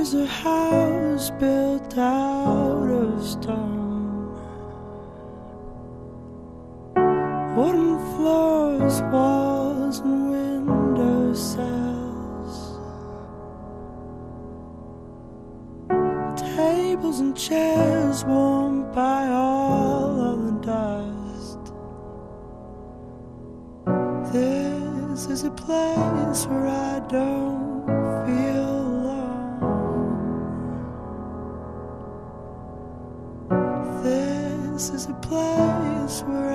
is a house built out of stone, wooden floors, walls and window sills, tables and chairs warmed by all of the dust. This is a place where I don't feel alone. This is a place where